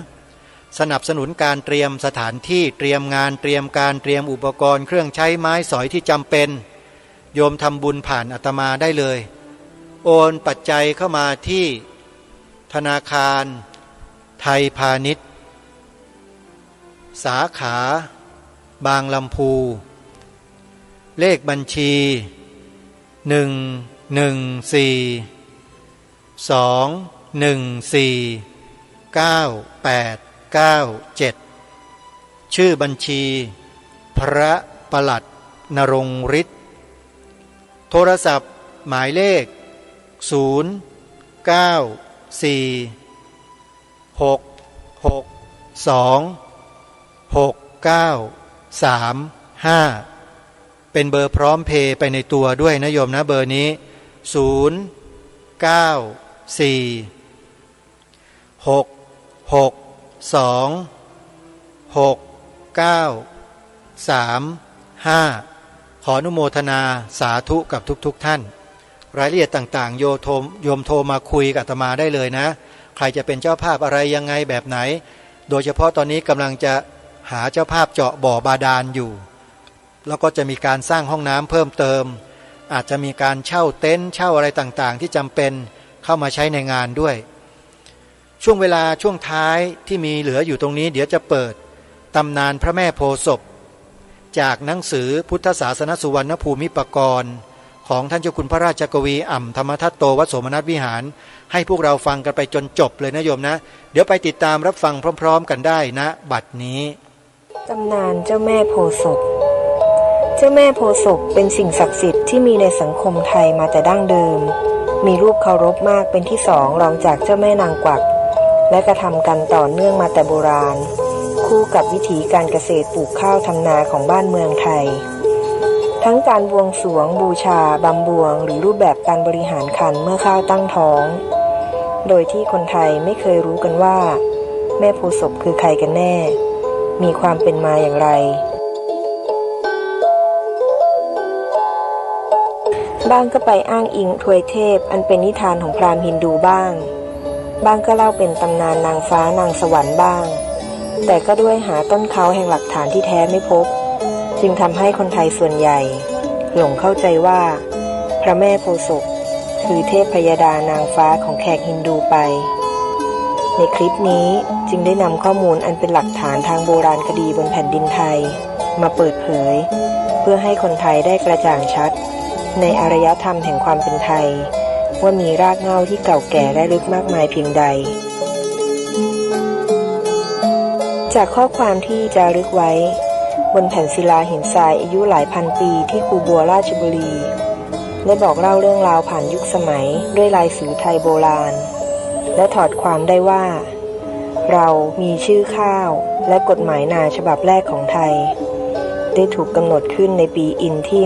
Speaker 2: สนับสนุนการเตรียมสถานที่เตรียมงานเตรียมการเตรียมอุปกรณ์เครื่องใช้ไม้สอยที่จำเป็นโยมทำบุญผ่านอาตมาได้เลยโอนปัจจัยเข้ามาที่ธนาคารไทยพาณิชย์สาขาบางลำพูเลขบัญชี11421499897ชื่อบัญชีพระประหลัดนรงค์ฤทธิ์โทรศัพท์หมายเลข0946626935เป็นเบอร์พร้อมเพย์ไปในตัวด้วยนะโยมนะเบอร์นี้0946626935ขออนุโมทนาสาธุกับทุกท่านรายละเอียดต่างๆโยมโทรมาคุยกับอาตมาได้เลยนะใครจะเป็นเจ้าภาพอะไรยังไงแบบไหนโดยเฉพาะตอนนี้กำลังจะหาเจ้าภาพเจาะบ่อบาดาลอยู่แล้วก็จะมีการสร้างห้องน้ำเพิ่มเติมอาจจะมีการเช่าเต็นท์เช่าอะไรต่างๆที่จำเป็นเข้ามาใช้ในงานด้วยช่วงเวลาช่วงท้ายที่มีเหลืออยู่ตรงนี้เดี๋ยวจะเปิดตำนานพระแม่โพธิ์ศพจากหนังสือพุทธศาสนสุวรรณภูมิปกรณ์ของท่านเจ้าคุณพระราชกวีอ่ำธรรมทัตโตวัดโสมนัสวิหารให้พวกเราฟังกันไปจนจบเลยนะโยมนะเดี๋ยวไปติดตามรับฟังพร้อมๆกันได้นะบัดนี้
Speaker 3: ตำนานเจ้าแม่โพธิ์ศพเจ้าแม่โพธิ์ศพเป็นสิ่งศักดิ์สิทธิ์ที่มีในสังคมไทยมาแต่ดั้งเดิมมีรูปเคารพมากเป็นที่สองรองจากเจ้าแม่นางกวักและกระทำกันต่อเนื่องมาแต่โบราณคู่กับวิถีการเกษตรปลูกข้าวทำนาของบ้านเมืองไทยทั้งการบวงสรวงบูชาบำบวงหรือรูปแบบการบริหารครรภ์เมื่อข้าวตั้งท้องโดยที่คนไทยไม่เคยรู้กันว่าแม่โพธิ์ศพคือใครกันแน่มีความเป็นมาอย่างไรบ้างก็ไปอ้างอิงทวยเทพอันเป็นนิทานของพราหมณ์ฮินดูบ้างก็เล่าเป็นตำนานนางฟ้านางสวรรค์บ้างแต่ก็ด้วยหาต้นเขาแห่งหลักฐานที่แท้ไม่พบจึงทำให้คนไทยส่วนใหญ่หลงเข้าใจว่าพระแม่โพธิ์ศพคือเทพพยดานางฟ้าของแขกฮินดูไปในคลิปนี้จึงได้นำข้อมูลอันเป็นหลักฐานทางโบราณคดีบนแผ่นดินไทยมาเปิดเผยเพื่อให้คนไทยได้กระจ่างชัดในอารยธรรมแห่งความเป็นไทยว่ามีรากเหง้าที่เก่าแก่และลึกมากมายเพียงใดจากข้อความที่จารึกไว้บนแผ่นศิลาหินทรายอายุหลายพันปีที่คูบัวราชบุรีได้บอกเล่าเรื่องราวผ่านยุคสมัยด้วยลายสื่อไทยโบราณและถอดความได้ว่าเรามีชื่อข้าวและกฎหมายนาฉบับแรกของไทย ได้ถูกกำหนดขึ้นในปีอินที่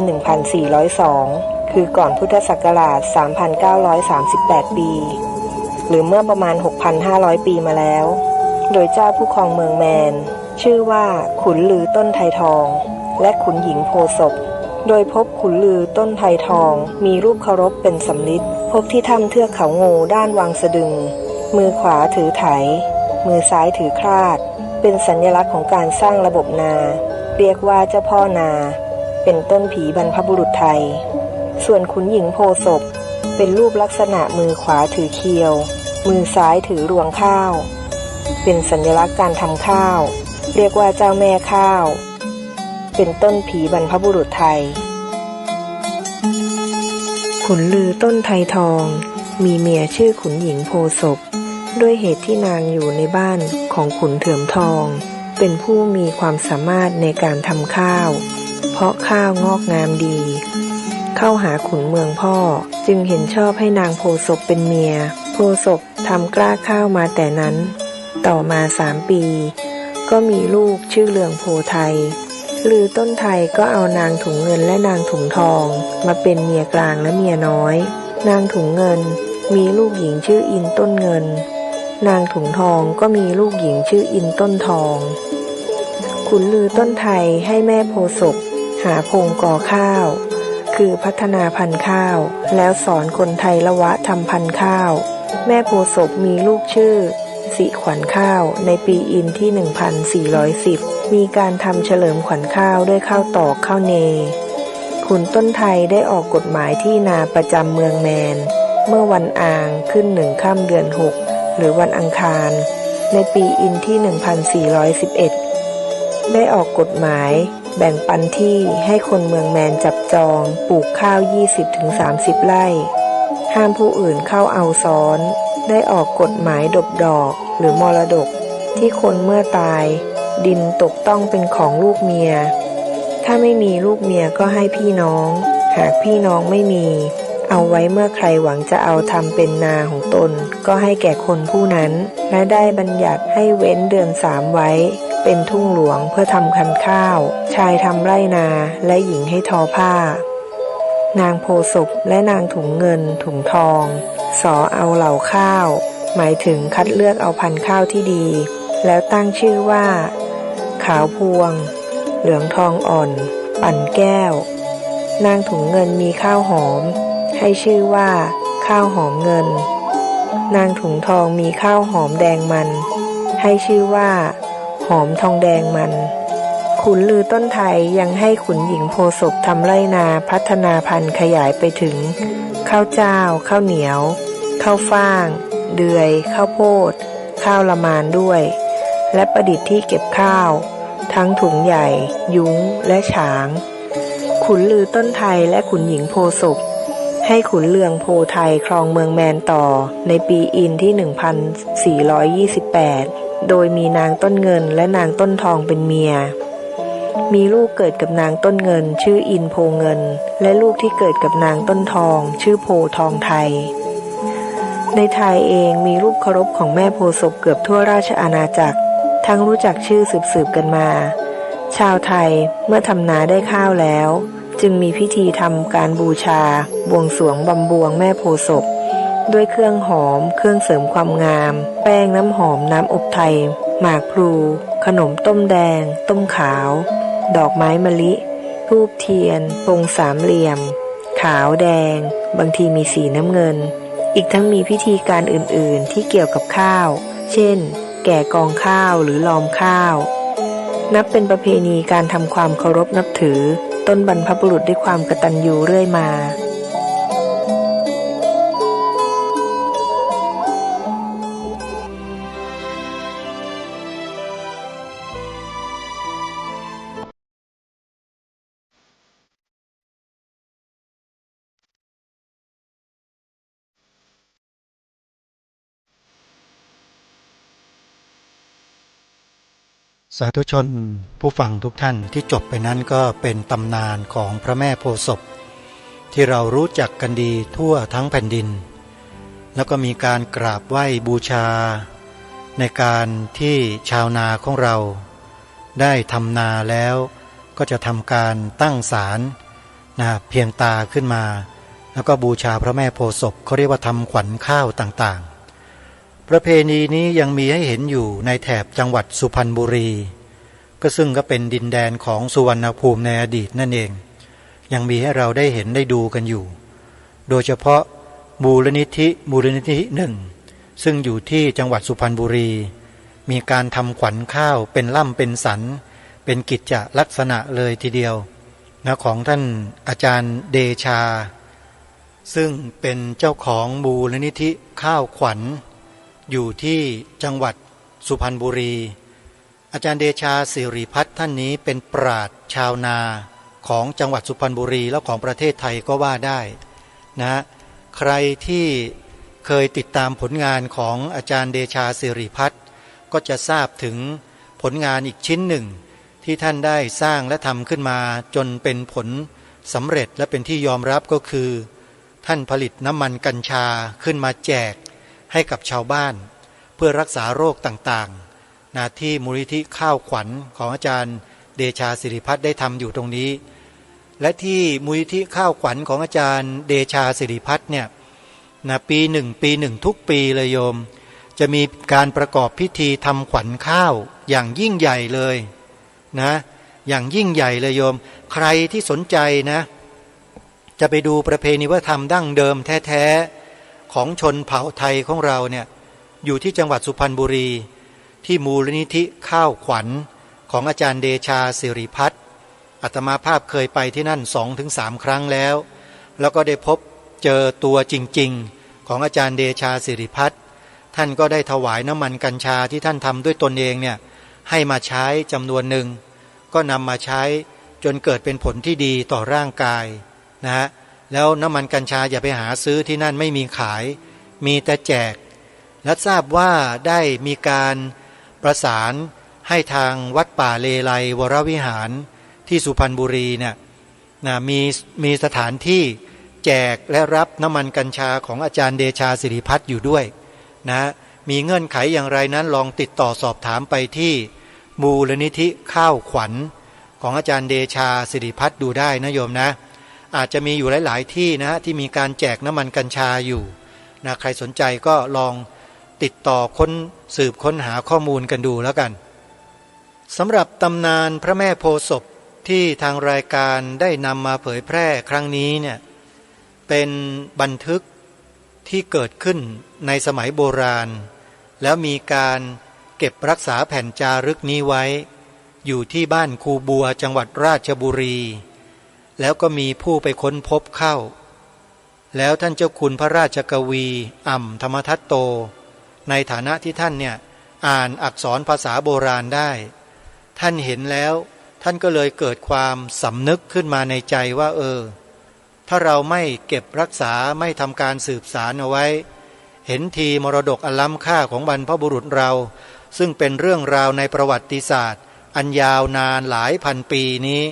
Speaker 3: 1402 คือก่อนพุทธศักราช 3,938 ปี หรือเมื่อประมาณ 6,500 ปีมาแล้ว โดยเจ้าผู้ครองเมืองแมนชื่อว่าขุนลือต้นไทรทองและขุนหญิงโพศพโดยพบขุนลือต้นไทรทองมีรูปเคารพเป็นสำริดพบที่ถ้ำเทือกเขางูด้านวังสะดึงมือขวาถือไถมือซ้ายถือคราดเป็นสัญลักษณ์ของการสร้างระบบนาเรียกว่าเจ้าพ่อนาเป็นต้นผีบรรพบุรุษไทยส่วนขุนหญิงโพศพเป็นรูปลักษณะมือขวาถือเคียวมือซ้ายถือรวงข้าวเป็นสัญลักษณ์การทำข้าวเรียกว่าเจ้าแม่ข้าวเป็นต้นผีบรรพบุรุษไทยขุนลือต้นไทรทองมีเมียชื่อขุนหญิงโพศพด้วยเหตุที่นางอยู่ในบ้านของขุนเถื่อมทองเป็นผู้มีความสามารถในการทำข้าวเพราะข้าวงอกงามดีเข้าหาขุนเมืองพ่อจึงเห็นชอบให้นางโพศพเป็นเมียโพศพทำกล้าข้าวมาแต่นั้นต่อมา3 ปีก็มีลูกชื่อเลืองโพไทยลือต้นไทยก็เอานางถุงเงินและนางถุงทองมาเป็นเมียกลางและเมียน้อยนางถุงเงินมีลูกหญิงชื่ออินต้นเงินนางถุงทองก็มีลูกหญิงชื่ออินต้นทองขุนลือต้นไทยให้แม่โพศพหาพงกอข้าวคือพัฒนาพันธุ์ข้าวแล้วสอนคนไทยละวะทำพันธุ์ข้าวแม่โพศพมีลูกชื่อสิขวัญข้าวในปีอินที่ 1410 มีการทำเฉลิมขวัญข้าวด้วยข้าวตอกข้าวเนขุนต้นไทยได้ออกกฎหมายที่นาประจำเมืองแมนเมื่อวันอางขึ้น1 ค่ำเดือน 6หรือวันอังคารในปีอินที่ 1411 ได้ออกกฎหมายแบ่งปันที่ให้คนเมืองแมนจับจองปลูกข้าว 20-30 ไร่ห้ามผู้อื่นเข้าเอาซ้อนได้ออกกฎหมายดบดอกหรือมรดกที่คนเมื่อตายดินตกต้องเป็นของลูกเมียถ้าไม่มีลูกเมียก็ให้พี่น้องหากพี่น้องไม่มีเอาไว้เมื่อใครหวังจะเอาทำเป็นนาของตนก็ให้แก่คนผู้นั้นและได้บัญญัติให้เว้นเดือน3ไว้เป็นทุ่งหลวงเพื่อทำคันข้าวชายทำไร่นาและหญิงให้ทอผ้านางโพศพและนางถุงเงินถุงทองสอเอาเหล่าข้าวหมายถึงคัดเลือกเอาพันธุ์ข้าวที่ดีแล้วตั้งชื่อว่าขาวพวงเหลืองทองอ่อนปั่นแก้วนางถุงเงินมีข้าวหอมให้ชื่อว่าข้าวหอมเงินนางถุงทองมีข้าวหอมแดงมันให้ชื่อว่าหอมทองแดงมันขุนลือต้นไทยยังให้ขุนหญิงโพศพทำไร่นาพัฒนาพันธุ์ขยายไปถึงข้าวเจ้าข้าวเหนียวข้าวฟ่างเดือยข้าวโพดข้าวละมานด้วยและประดิษฐ์ที่เก็บข้าวทั้งถุงใหญ่ยุ้งและฉางขุนลือต้นไทยและขุนหญิงโพศพให้ขุนเลืองโพไทยครองเมืองแมนต่อในปีอินที่ 1428 โดยมีนางต้นเงินและนางต้นทองเป็นเมียมีลูกเกิดกับนางต้นเงินชื่ออินโพเงินและลูกที่เกิดกับนางต้นทองชื่อโพทองไทยในไทยเองมีรูปเคารพของแม่โพศพเกือบทั่วราชอาณาจักรทั้งรู้จักชื่อสืบกันมาชาวไทยเมื่อทำนาได้ข้าวแล้วจึงมีพิธีทำการบูชาบวงสรวงบำบวงแม่โพศพด้วยเครื่องหอมเครื่องเสริมความงามแป้งน้ำหอมน้ำอบไทยหมากพลูขนมต้มแดงต้มขาวดอกไม้มะลิธูปเทียนธงสามเหลี่ยมขาวแดงบางทีมีสีน้ำเงินอีกทั้งมีพิธีการอื่นๆที่เกี่ยวกับข้าวเช่นแก่กองข้าวหรือลอมข้าวนับเป็นประเพณีการทำความเคารพนับถือต้นบรรพบุรุษด้วยความกตัญญูเรื่อยมา
Speaker 2: สาธุชนผู้ฟังทุกท่านที่จบไปนั้นก็เป็นตำนานของพระแม่โพธิ์ศพที่เรารู้จักกันดีทั่วทั้งแผ่นดินแล้วก็มีการกราบไหว้บูชาในการที่ชาวนาของเราได้ทำนาแล้ว ก็จะทำการตั้งศาลเพียงตาขึ้นมาแล้วก็บูชาพระแม่โพธิ์ศพเขาเรียกว่าทำขวัญข้าวต่างๆประเพณีนี้ยังมีให้เห็นอยู่ในแถบจังหวัดสุพรรณบุรีก็ซึ่งก็เป็นดินแดนของสุวรรณภูมิในอดีตนั่นเองยังมีให้เราได้เห็นได้ดูกันอยู่โดยเฉพาะมูลนิธิหนึ่งซึ่งอยู่ที่จังหวัดสุพรรณบุรีมีการทำขวัญข้าวเป็นล่ำเป็นสันเป็นกิจจลักษณะเลยทีเดียวของท่านอาจารย์เดชาซึ่งเป็นเจ้าของมูลนิธิข้าวขวัญอยู่ที่จังหวัดสุพรรณบุรีอาจารย์เดชาสิริพัฒน์ท่านนี้เป็นปราชญ์ชาวนาของจังหวัดสุพรรณบุรีและของประเทศไทยก็ว่าได้นะใครที่เคยติดตามผลงานของอาจารย์เดชาสิริพัฒน์ก็จะทราบถึงผลงานอีกชิ้นหนึ่งที่ท่านได้สร้างและทำขึ้นมาจนเป็นผลสำเร็จและเป็นที่ยอมรับก็คือท่านผลิตน้ำมันกัญชาขึ้นมาแจกให้กับชาวบ้านเพื่อรักษาโรคต่างๆที่มูลนิธิข้าวขวัญของอาจารย์เดชาสิริพัฒน์ได้ทำอยู่ตรงนี้และที่มูลนิธิข้าวขวัญของอาจารย์เดชาสิริพัฒน์เนี่ยปีหนึ่งทุกปีเลยโยมจะมีการประกอบพิธีทำขวัญข้าวอย่างยิ่งใหญ่เลยอย่างยิ่งใหญ่เลยโยมใครที่สนใจนะจะไปดูประเพณีวัฒนธรรมดั้งเดิมแท้ๆของชนเผ่าไทยของเราเนี่ยอยู่ที่จังหวัดสุพรรณบุรีที่มูลนิธิข้าวขวัญของอาจารย์เดชาสิริพัฒน์อาตมาภาพเคยไปที่นั่น 2-3 ครั้งแล้วก็ได้พบเจอตัวจริงๆของอาจารย์เดชาสิริพัฒน์ท่านก็ได้ถวายน้ำมันกัญชาที่ท่านทำด้วยตนเองเนี่ยให้มาใช้จำนวนหนึ่งก็นำมาใช้จนเกิดเป็นผลที่ดีต่อร่างกายแล้วน้ำมันกัญชาอย่าไปหาซื้อที่นั่นไม่มีขายมีแต่แจกและทราบว่าได้มีการประสานให้ทางวัดป่าเลไลวรวิหารที่สุพรรณบุรีเนี่ยมีสถานที่แจกและรับน้ำมันกัญชาของอาจารย์เดชาสิริพัฒน์อยู่ด้วยมีเงื่อนไขอย่างไรนั้นลองติดต่อสอบถามไปที่มูลนิธิข้าวขวัญของอาจารย์เดชาสิริพัฒน์ดูได้นะโยมนะอาจจะมีอยู่หลายๆที่ที่มีการแจกน้ำมันกัญชาอยู่ใครสนใจก็ลองติดต่อสืบค้นหาข้อมูลกันดูแล้วกันสำหรับตำนานพระแม่โพธิ์ศพที่ทางรายการได้นำมาเผยแพร่ครั้งนี้เนี่ยเป็นบันทึกที่เกิดขึ้นในสมัยโบราณแล้วมีการเก็บรักษาแผ่นจารึกนี้ไว้อยู่ที่บ้านคูบัวจังหวัดราชบุรีแล้วก็มีผู้ไปค้นพบเข้าแล้วท่านเจ้าคุณพระราชกวีอ่ำธรรมทัตโตในฐานะที่ท่านเนี่ยอ่านอักษรภาษาโบราณได้ท่านเห็นแล้วท่านก็เลยเกิดความสำนึกขึ้นมาในใจว่าถ้าเราไม่เก็บรักษาไม่ทำการสืบสารเอาไว้เห็นทีมรดกอันล้ำค่าของบรรพบุรุษเราซึ่งเป็นเรื่องราวในประวัติศาสตร์อันยาวนานหลายพันปีนี้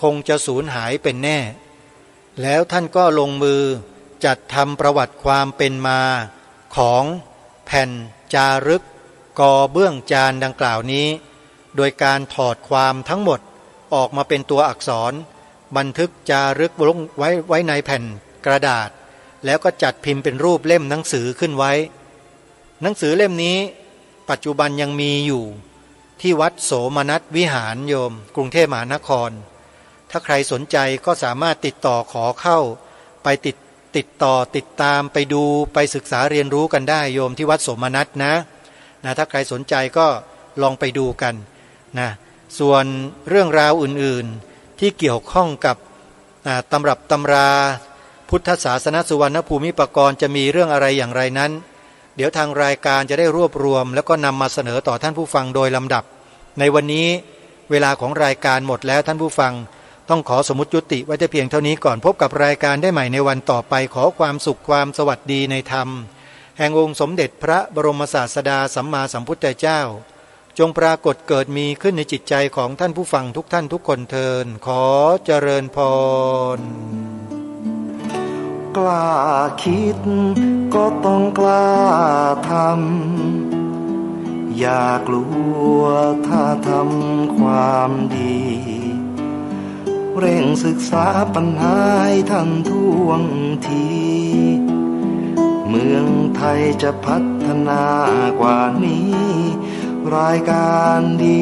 Speaker 2: คงจะสูญหายเป็นแน่แล้วท่านก็ลงมือจัดทำประวัติความเป็นมาของแผ่นจารึกกอเบื้องจานดังกล่าวนี้โดยการถอดความทั้งหมดออกมาเป็นตัวอักษรบันทึกจารึกไว้ในแผ่นกระดาษแล้วก็จัดพิมพ์เป็นรูปเล่มหนังสือขึ้นไว้หนังสือเล่มนี้ปัจจุบันยังมีอยู่ที่วัดโสมนัสวิหารโยมกรุงเทพมหานครถ้าใครสนใจก็สามารถติดต่อขอเข้าไปติดต่อติดตามไปดูไปศึกษาเรียนรู้กันได้โยมที่วัดโสมนัสนะถ้าใครสนใจก็ลองไปดูกันส่วนเรื่องราวอื่นๆที่เกี่ยวข้องกับตำรับตำราพุทธศาสนสุวรรณภูมิปกรณ์จะมีเรื่องอะไรอย่างไรนั้นเดี๋ยวทางรายการจะได้รวบรวมแล้วก็นำมาเสนอต่อท่านผู้ฟังโดยลำดับในวันนี้เวลาของรายการหมดแล้วท่านผู้ฟังต้องขอสมมุติยุติไว้แต่เพียงเท่านี้ก่อนพบกับรายการได้ใหม่ในวันต่อไปขอความสุขความสวัสดีในธรรมแห่งองค์สมเด็จพระบรมศาสดาสัมมาสัมพุทธเจ้าจงปรากฏเกิดมีขึ้นในจิตใจของท่านผู้ฟังทุกท่านทุกคนเทินขอเจริญพร
Speaker 1: กล้าคิดก็ต้องกล้าทำอย่ากลัวถ้าทำความดี เร่งศึกษาปัญหาให้ทันท่วงที เมืองไทยจะพัฒนากว่านี้ รายการดี